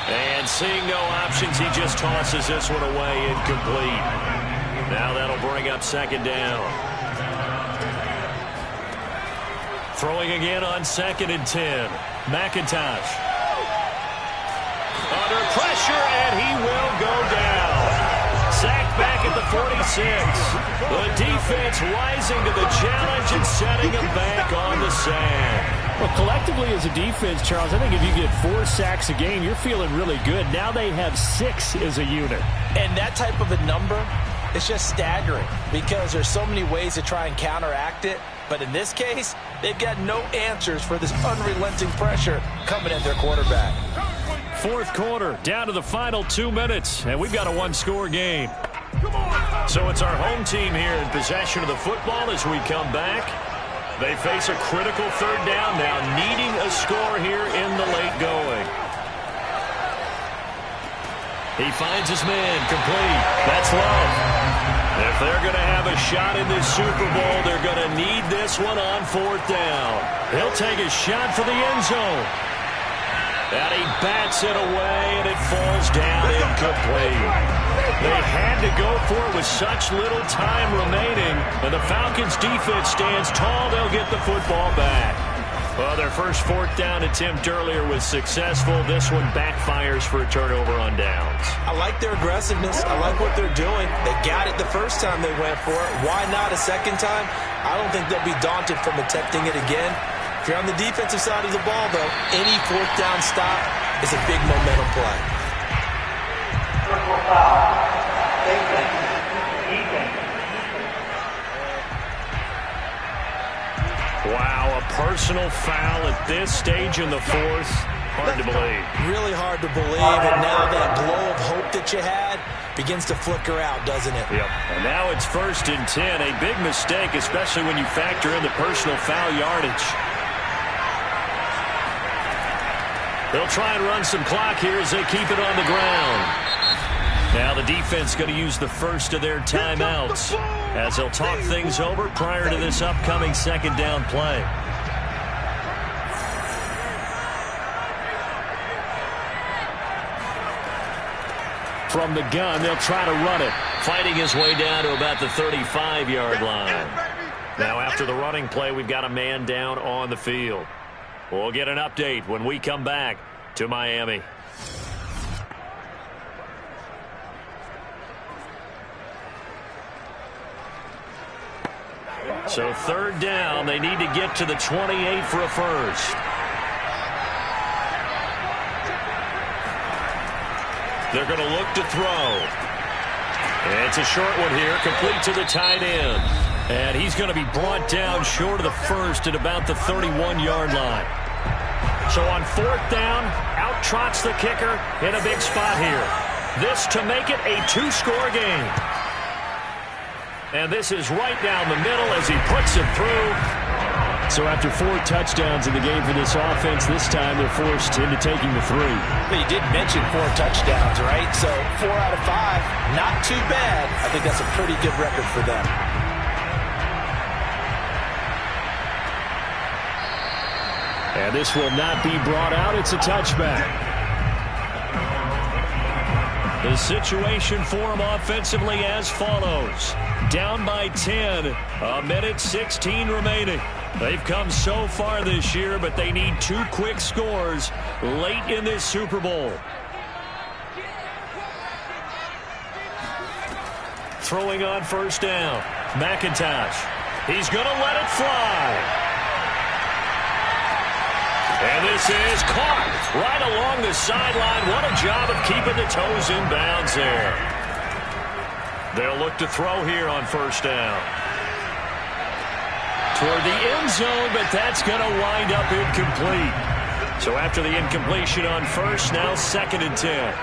And seeing no options, he just tosses this one away, incomplete. Now that'll bring up 2nd down. Throwing again on 2nd and 10. McIntosh. Under pressure, and he will go down. Sacked back at the 46. The defense rising to the challenge and setting him back on the sack. Well, collectively as a defense, Charles, I think if you get 4 sacks a game, you're feeling really good. Now they have 6 as a unit. And that type of a number is just staggering because there's so many ways to try and counteract it. But in this case, they've got no answers for this unrelenting pressure coming at their quarterback. 4th quarter, down to the final 2 minutes, and we've got a 1-score game. So it's our home team here in possession of the football as we come back. They face a critical 3rd down now, needing a score here in the late going. He finds his man, complete. That's Love. If they're going to have a shot in this Super Bowl, they're going to need this one on 4th down. He'll take a shot for the end zone. And he bats it away, and it falls down incomplete. They had to go for it with such little time remaining, and the Falcons' defense stands tall. They'll get the football back. Well, their first 4th down attempt earlier was successful. This one backfires for a turnover on downs. I like their aggressiveness. I like what they're doing. They got it the first time they went for it. Why not a second time? I don't think they'll be daunted from attempting it again. If you're on the defensive side of the ball, though, any 4th down stop is a big momentum play. Wow, a personal foul at this stage in the 4th. Hard to believe. Really hard to believe, and now that glow of hope that you had begins to flicker out, doesn't it? Yep. And now it's 1st and 10. A big mistake, especially when you factor in the personal foul yardage. They'll try and run some clock here as they keep it on the ground. Now the defense going to use the first of their timeouts as they'll talk things over prior to this upcoming 2nd down play. From the gun, they'll try to run it. Fighting his way down to about the 35-yard line. Now after the running play, we've got a man down on the field. We'll get an update when we come back to Miami. So 3rd down, they need to get to the 28 for a first. They're going to look to throw. And it's a short one here, complete to the tight end. And he's going to be brought down short of the first at about the 31-yard line. So on 4th down, out trots the kicker in a big spot here. This to make it a 2-score game. And this is right down the middle as he puts it through. So after 4 touchdowns in the game for this offense, this time they're forced into taking the 3. But you did mention 4 touchdowns, right? So 4 out of 5, not too bad. I think that's a pretty good record for them. And this will not be brought out. It's a touchback. The situation for them offensively as follows. Down by 10, 1:16 remaining. They've come so far this year, but they need 2 quick scores late in this Super Bowl. Throwing on first down. McIntosh. He's going to let it fly. And this is caught right along the sideline. What a job of keeping the toes in bounds there. They'll look to throw here on first down. Toward the end zone, but that's going to wind up incomplete. So after the incompletion on first, now 2nd and 10.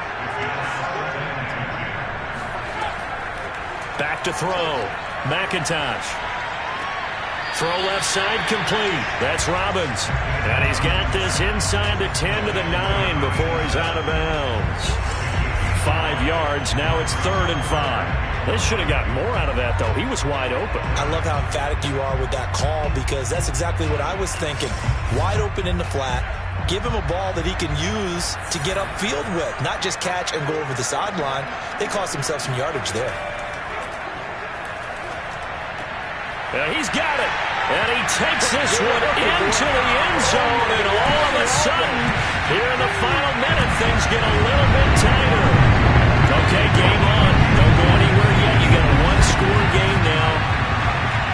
Back to throw. McIntosh. Throw left side complete. That's Robbins. And he's got this inside the 10 to the 9 before he's out of bounds. 5 yards. Now it's 3rd and 5. They should have got more out of that, though. He was wide open. I love how emphatic you are with that call because that's exactly what I was thinking. Wide open in the flat. Give him a ball that he can use to get upfield with, not just catch and go over the sideline. They cost themselves some yardage there. He's got it. And he takes this one into the end zone. And all of a sudden, here in the final minute, things get a little bit tighter. Okay, game on. Don't go anywhere yet. You got a 1-score game now.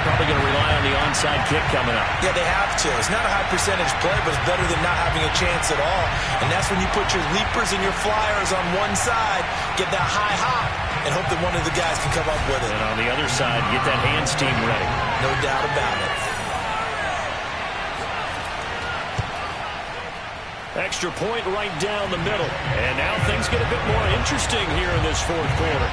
Probably going to rely on the onside kick coming up. Yeah, they have to. It's not a high percentage play, but it's better than not having a chance at all. And that's when you put your leapers and your flyers on one side, get that high hop, and hope that one of the guys can come up with it. And on the other side, get that hands team ready. No doubt about it. Extra point right down the middle. And now things get a bit more interesting here in this 4th quarter.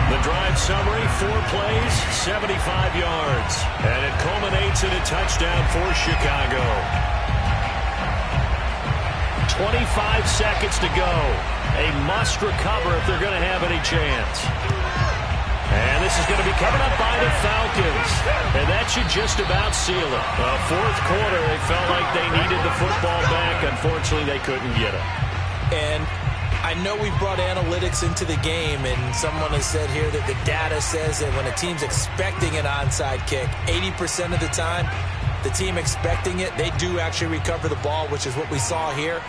The drive summary, 4 plays, 75 yards. And it culminates in a touchdown for Chicago. 25 seconds to go. A must recover if they're going to have any chance. And this is going to be coming up by the Falcons. And that should just about seal it. The 4th quarter, they felt like they needed the football back. Unfortunately, they couldn't get it. And I know we brought analytics into the game, and someone has said here that the data says that when a team's expecting an onside kick, 80% of the time, the team expecting it, they do actually recover the ball, which is what we saw here.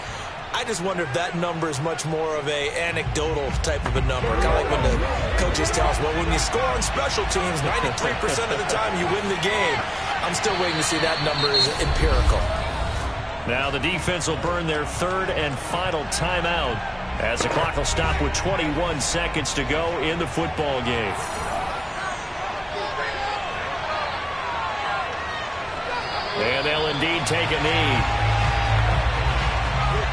I just wonder if that number is much more of a anecdotal type of a number. Kind of like when the coaches tell us, well, when you score on special teams, 93% of the time you win the game. I'm still waiting to see that number is empirical. Now the defense will burn their 3rd and final timeout as the clock will stop with 21 seconds to go in the football game. And they'll indeed take a knee.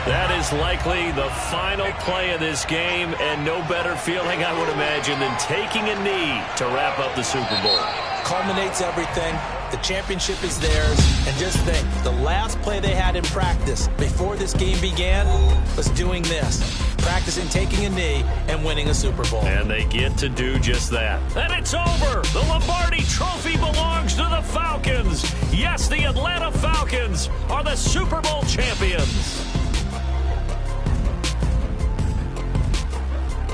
That is likely the final play of this game, and no better feeling, I would imagine, than taking a knee to wrap up the Super Bowl. Culminates everything. The championship is theirs. And just think, the last play they had in practice before this game began was doing this. Practicing taking a knee and winning a Super Bowl. And they get to do just that. And it's over. The Lombardi Trophy belongs to the Falcons. Yes, the Atlanta Falcons are the Super Bowl champions.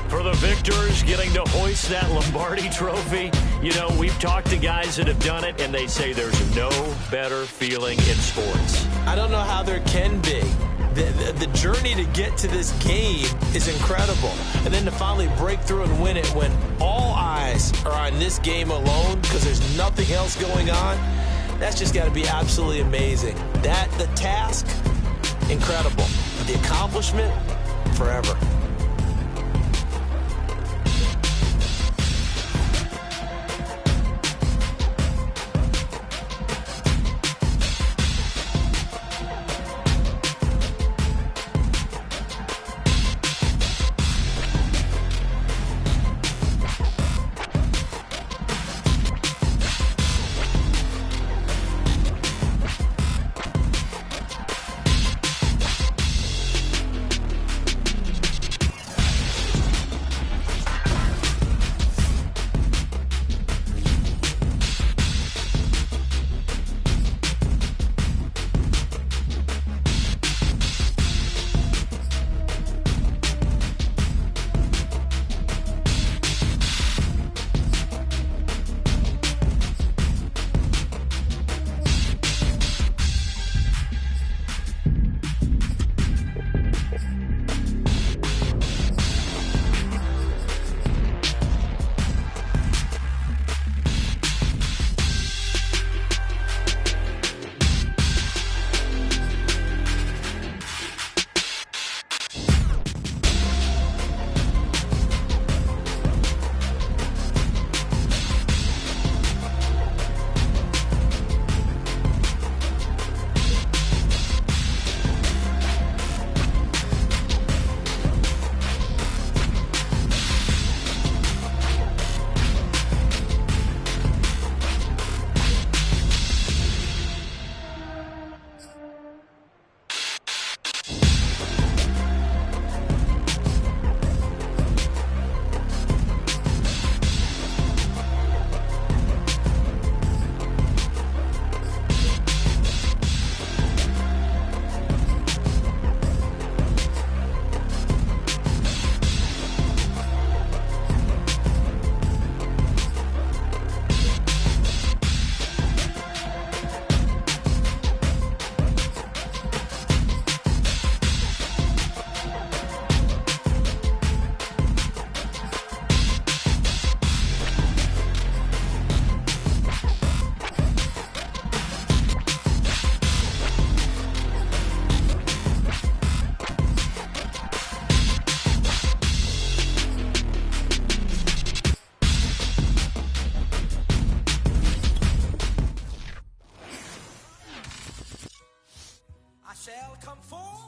For the victors getting to hoist that Lombardi Trophy, you know, we've talked to guys that have done it, and they say there's no better feeling in sports. I don't know how there can be. The journey to get to this game is incredible. And then to finally break through and win it when all eyes are on this game alone because there's nothing else going on, that's just got to be absolutely amazing. The task, incredible. The accomplishment, forever. come forth.